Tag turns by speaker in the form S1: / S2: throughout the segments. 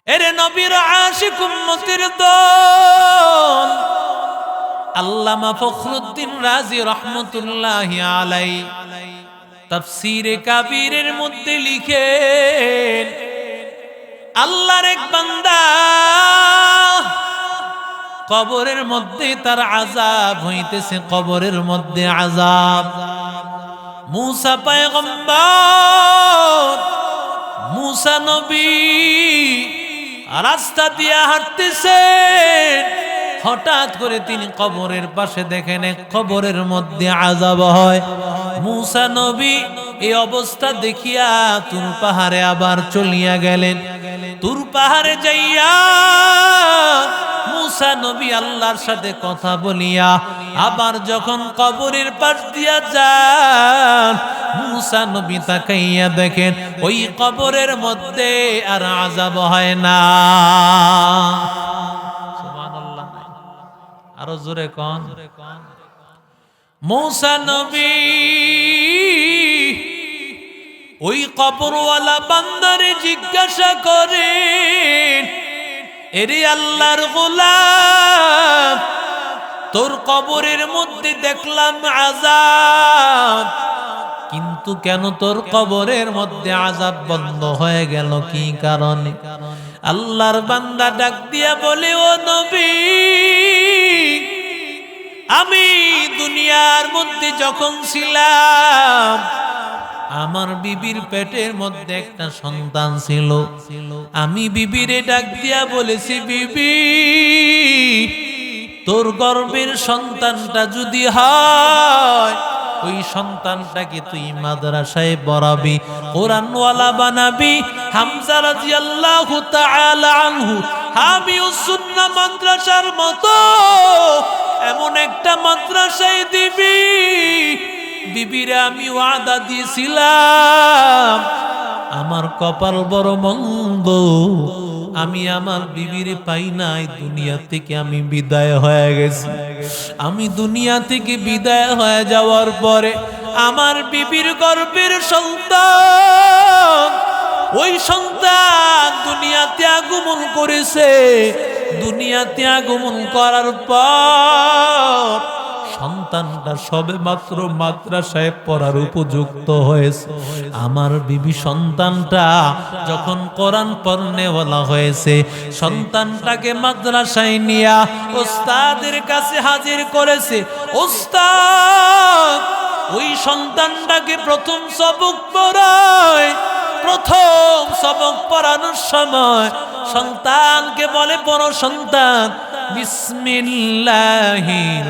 S1: এরে নবীর আশিক উম্মতের দল আল্লামা ফখরুদ্দীন রাজি রহমতুল্লাহি আলাইহি তাফসীরে কাবীরের মধ্যে লিখেন, আল্লাহর এক বান্দা কবরের মধ্যে তার আযাব হইতেছে, কবরের মধ্যে আযাব। মুসা পয়গম্বর, মুসা নবী রাস্তা দিয়ে হাঁটতেছেন, হঠাৎ করে তিনি কবরের পাশে দেখেন এক কবরের মধ্যে আযাব হয়। মুসা নবী এই অবস্থা দেখিয়া তুর পাহাড়ে আবার চলিয়া গেলেন। তুর পাহাড়ে যাইয়া মুসা নবী আল্লাহর সাথে কথা বলিয়া আবার যখন কবরের পাশ দিয়া যান, মুসা নবী তাকাইয়া দেখেন ওই কবরের মধ্যে আর আযাব হয় না। সুবহানাল্লাহ, আরো জোরে কোন। মুসা নবী ওই কবরওয়ালা বান্দারে জিজ্ঞাসা করেন, এরে আল্লাহর গোলাম, তোর কবরের মধ্যে দেখলাম আযাব, কিন্তু কেন তোর কবরের মধ্যে আযাব বন্ধ হয়ে গেল, কি কারণে? আল্লাহর বান্দা ডাক দিয়া বলে, ও নবী, আমি দুনিয়ার মধ্যে যখন ছিলাম আমার বিবির পেটের মধ্যে একটা সন্তান ছিল। আমি বিবিরে ডাক দিয়া বলেছি, বিবি, তোর গর্ভের সন্তানটা যদি হয় ওই সন্তানটাকে তুই মাদ্রাসায় পড়াবি, কোরআনওয়ালা বানাবি। হামজা রাদিয়াল্লাহু তাআলা আনহু হামিউস সুন্নাহ মাদ্রাসার মতো এমন একটা মাদ্রাসায় দিবি। বিবিরে আমি ওয়াদা দিয়েছিলাম, আমার কপাল বড় মন্দ, আমি আমার বিবিরে পাই নাই, দুনিয়া থেকে আমি বিদায় হয়ে গেছি। আমি দুনিয়া থেকে বিদায় হয়ে যাওয়ার পরে আমার বিবির গর্ভের সন্তান, ওই সন্তান দুনিয়াতে আগমন করেছে। দুনিয়াতে আগমন করার পর সন্তানটা সবে মাত্র মাদ্রাসায় পড়ার উপযুক্ত হয়েছে। আমার বিবি সন্তানটা যখন কোরআন পড়নেওয়ালা হয়েছে, সন্তানটাকে মাদ্রাসায় নিয়া ওস্তাদের কাছে হাজির করেছে। ওস্তাদ ওই সন্তানটাকে প্রথম সবক পড়ায়। প্রথম সবক পড়ানোর সময় সন্তানকে বলে, পড়ো সন্তান, বিসমিল্লাহির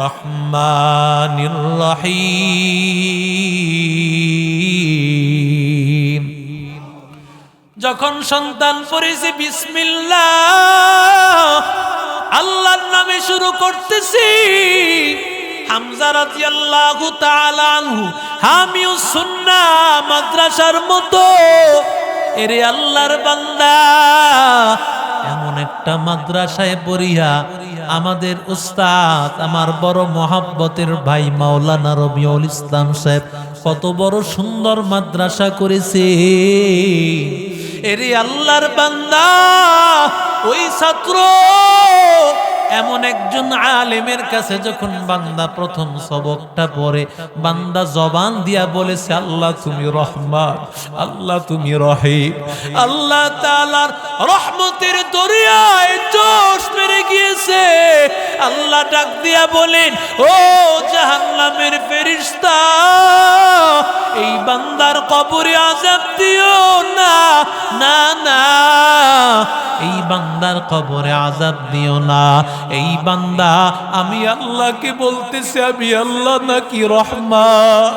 S1: রহমানির রহিম। যখন সন্তান পড়েছে বিসমিল্লাহ, আল্লাহর নামে শুরু করতেছি, হামজা রাদিয়াল্লাহু তাআলা আনহু হামিউস সুন্নাহ মাদ্রাসার মতো এরে আল্লাহর বান্দা এমন একটা মাদ্রাসায় পড়িয়া আমাদের উস্তাদ, আমার বড় মহাব্বতের ভাই মাওলানা রবিউল ইসলাম সাহেব কত বড় সুন্দর মাদ্রাসা করেছে। এরে আল্লাহর বান্দা, ওই ছাত্র এমন একজন আলেমের কাছে যখন বান্দা প্রথম সবকটা পড়ে, বান্দা জবান দিয়া বলেছে, আল্লাহ তুমি রহমান, আল্লাহ তুমি রহিম। আল্লাহ তাআলার রহমতের দরিয়ায় জোশ মেরে গিয়েছে। আল্লাহ ডাক দিয়া বলেন, ও জাহান্নামের ফেরেশতা, এই বান্দার কবরে আযাব দিও না, না না, এই বান্দার কবরে আযাব দিও না। এই বান্দা আমি আল্লাহকে বলতেছে, আমি আল্লাহ নাকি রহমান,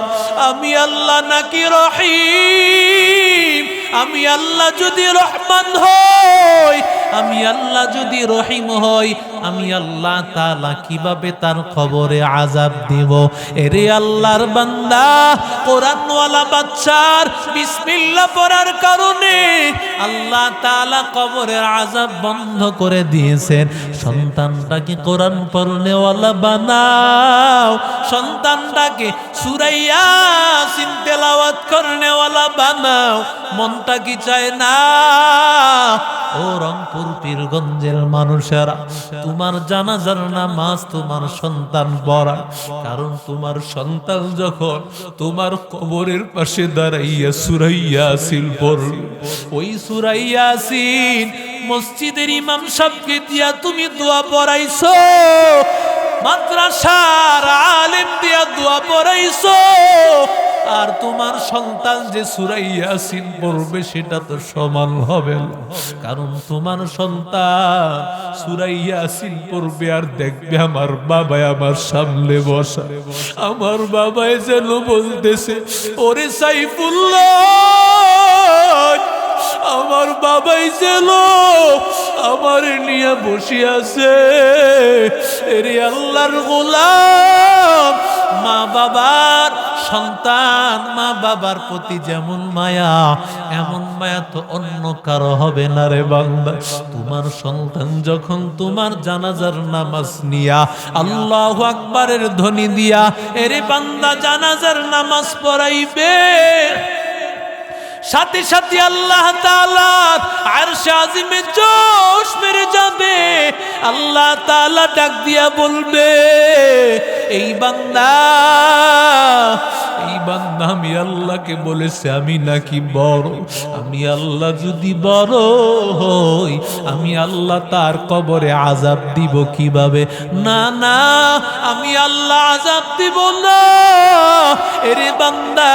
S1: আমি আল্লাহ নাকি রহিম। আমি আল্লাহ যদি রহমান হই, আমি আল্লাহ যদি রহিম হই, আমি আল্লাহ তাআলা কিভাবে তার কবরে আযাব দিব? এরে আল্লাহর বান্দা, কোরআনওয়ালা বাচ্চার বিসমিল্লাহ পড়ার কারণে আল্লাহ তাআলা কবরের আযাব বন্ধ করে দিয়েছেন। সন্তানটাকে কোরআন পড়নেওয়ালা বানাও, সন্তানটাকে সূরা ইয়াসিন তেলাওয়াত করনেওয়ালা বানাও। মনটা কি চায় না? ও রংপুর পীরগঞ্জের মানুষেরা, তোমার জানাজার নামাজ তোমার সন্তান পড়ায়, কারণ তোমার সন্তান যখন তোমার কবরের পাশে দাঁড়াইয়া সূরা ইয়াসিন পড়বে, ওই সূরা ইয়াসিন মসজিদের ইমাম সাহেবকে দিয়া তুমি দোয়া পড়াইছো, মাদ্রাসার আলেম দিয়া দোয়া পড়াইছো, আর তোমার সন্তান যে সূরা ইয়াসিন পড়বে সেটা তো সমান হবে না। কারণ তোমার সন্তান সূরা ইয়াসিন পড়বে আর দেখবে আমার বাবা আমার সামনে বসা, আমার বাবাই যেন বলতেছে, ওরে সাইফুল্লাহ, আমার বাবাই যেন আমার নিয়ে বসে আছে। এরে আল্লাহর গোলাম, মা বাবার সন্তান মা বাবার প্রতি যেমন মায়া, এমন মায়া তো অন্য কারো হবে না রে বান্দা। তোমার সন্তান যখন তোমার জানাজার নামাজ নিয়া আল্লাহু আকবারের ধ্বনি দিয়া এরে বান্দা জানাজার নামাজ পড়াইবে, সাথে সাথে আল্লাহ তাআলা আরশে আজিমে জোশ মেরে যাবে। আল্লাহ তাআলা ডাক দিয়া বলবে, এই বান্দা আমি আল্লাহকে বলেছে আমি নাকি বড়, আমি আল্লাহ যদি বড় হই, আমি আল্লাহ তার কবরে আযাব দিব কিভাবে? না না, আমি আল্লাহ আযাব দিব না। এরে বান্দা,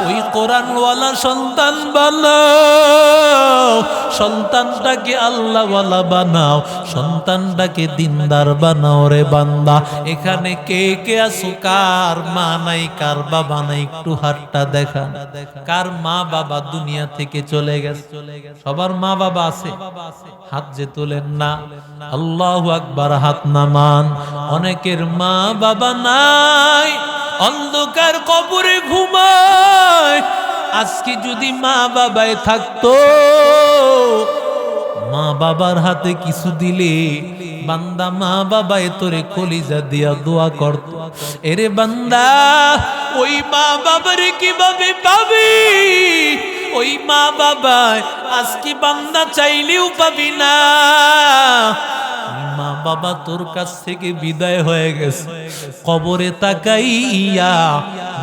S1: ওই কোরআনওয়ালা সন্তান বানাও, সন্তানটাকে আল্লাহওয়ালা বানাও, সন্তানটাকে দিনদার বানাও রে বান্দা। এখানে কে কে আছো, কার মা নাই কার বাবা নাই, একটু হাতটা দেখা। কার মা বাবা দুনিয়া থেকে চলে গেছে? সবার মা বাবা আছে, হাত যে তোলেন না। আল্লাহু আকবার, হাত নামান। অনেকের মা বাবা নাই, অন্ধকার কবরে ঘুমায়। আজকে যদি মা বাবায় থাকতো, মা বাবার হাতে কিছু দিলে বান্দা মা বাবায় তোরে কলিজা দিয়া দোয়া করত। এরে বান্দা, ওই মা বাবারে কিভাবে পাবি? ওই মা বাবায় আজকে বান্দা চাইলেও পাবি না। মা বাবা তোর কাছ থেকে বিদায় হয়ে গেছে, কবরে তাকাইয়া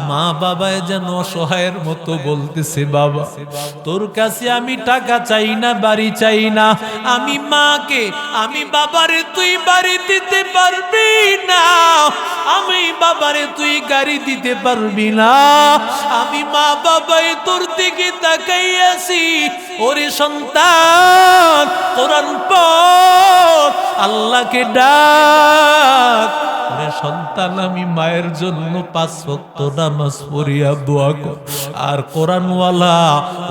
S1: মা বাবায় যেন অসহায়ের মতো বলতেছে, বাবা তোর কাছে আমি টাকা চাই না, বাড়ি চাই না, আমি মাকে আমি বাবারে তুই বাড়ি দিতে পারবি না, আমি বাবারে তুই গাড়ি দিতে পারবি না, আমি মা বাবাই তোর দিকে তাকাইয়াছি। ওরে সন্তান, কোরআন পড়, আল্লাহকে ডাক। ওরে সন্তান, আমি মায়ের জন্য 5 ওয়াক্ত নামাজ পড়িয়া দোয়া কর। আর কোরআনওয়ালা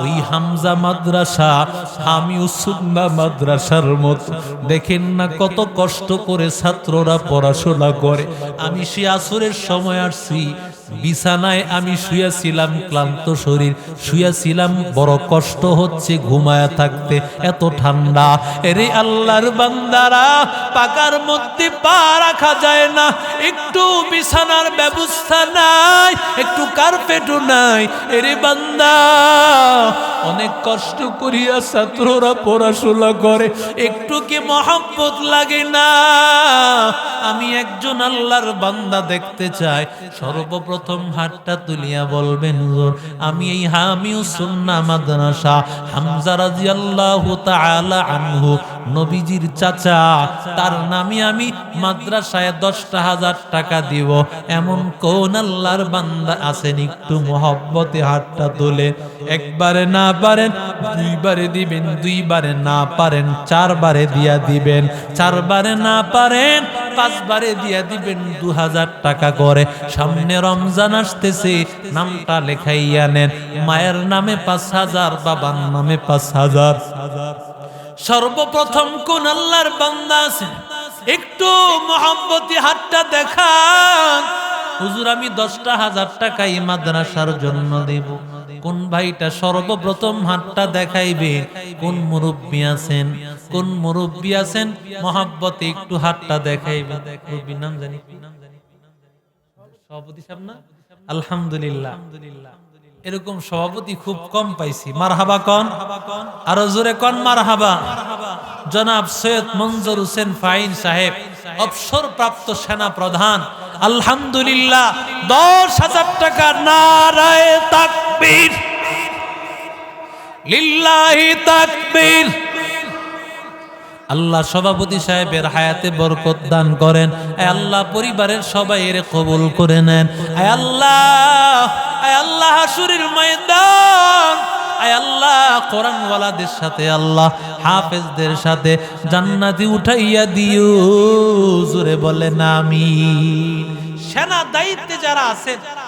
S1: ওই হামজা মাদ্রাসা, হামিউস সুন্নাহ মাদ্রাসার মতো দেখেন না কত কষ্ট করে ছাত্ররা পড়াশোনা করে। আমি সে আসরের সময় আসছি, বিছানায় আমি শুয়েছিলাম, ক্লান্ত শরীর শুয়েছিলাম, বড় কষ্ট হচ্ছে ঘুমায়া থাকতে, এত ঠান্ডা। এরে আল্লাহর বান্দারা, পাকার মধ্যে পা রাখা যায় না, একটু বিছানার ব্যবস্থা নাই, একটু কার্পেটও নাই। এরে বান্দা, অনেক কষ্ট করিয়া ছাত্ররা পড়াশোনা করে, একটু কি মহব্বত লাগে না? আমি একজন আল্লাহর বান্দা দেখতে চাই, সর্বপ্রথম হাতটা তুলিয়া বলবেন, হুজুর আমি এই হামিউস সুন্নাহ মাদ্রাসা হামজা রাদিয়াল্লাহু তাআলা আনহু, নবীজির চাচা, তার নামে আমি মাদ্রাসায় 10,000 টাকা দিব। এমন কোন আল্লাহর বান্দা আছেন? একটু মহব্বতে হাতটা তোলে। একবারে না পারেন 2 বারে দিবেন, 2 বারে না পারেন 4 বারে দিয়া দিবেন, 4 বারে না পারেন 5 বারে দিয়া দিবেন 2000 টাকা করে। সামনে রমজান আসতেছে, নামটা লেখাইয়া নেন। মায়ের নামে 5000, বাবার নামে 5000। সর্বপ্রথম কোন আল্লাহর বান্দা আছেন একটু মহব্বতি হাতটা দেখান। হুজুর আমি 10,000 টাকা এই মাদ্রাসার জন্য দেব। কোন ভাইটা সর্বপ্রথম হাতটা দেখাইবে? কোন মুরব্বী আছেন? কোন মুরব্বী আছেন মহব্বতে একটু হাতটা দেখাইবে? মুরব্বীর নাম জানি, সভাপতি সাহেব না? আলহামদুলিল্লাহ, এরকম সভাপতি খুব কম পাইছি। মারহাবা কন, আরো জোরে কন মারহাবা। জনাব সৈয়দ মঞ্জুর হোসেন ফাইন সাহেব, অবসরপ্রাপ্ত সেনা প্রধান, আলহামদুলিল্লাহ 10,000 টাকা। নারায়ে তাকবীর, লিল্লাহি তাকবীর। আল্লাহ সভাপতি সাহেবের হায়াতে বরকত দান করেন। আয় আল্লাহ পরিবারের সবাই এর কবুল করে নেন। আয় আল্লাহ হাসুরের ময়দান, আয় আল্লাহ কোরআনওয়ালাদের সাথে, আল্লাহ হাফেজদের সাথে জান্নাতে উঠাইয়া দিও। জোরে বলেন আমিন। সেনা দায়িত্বে যারা আছেন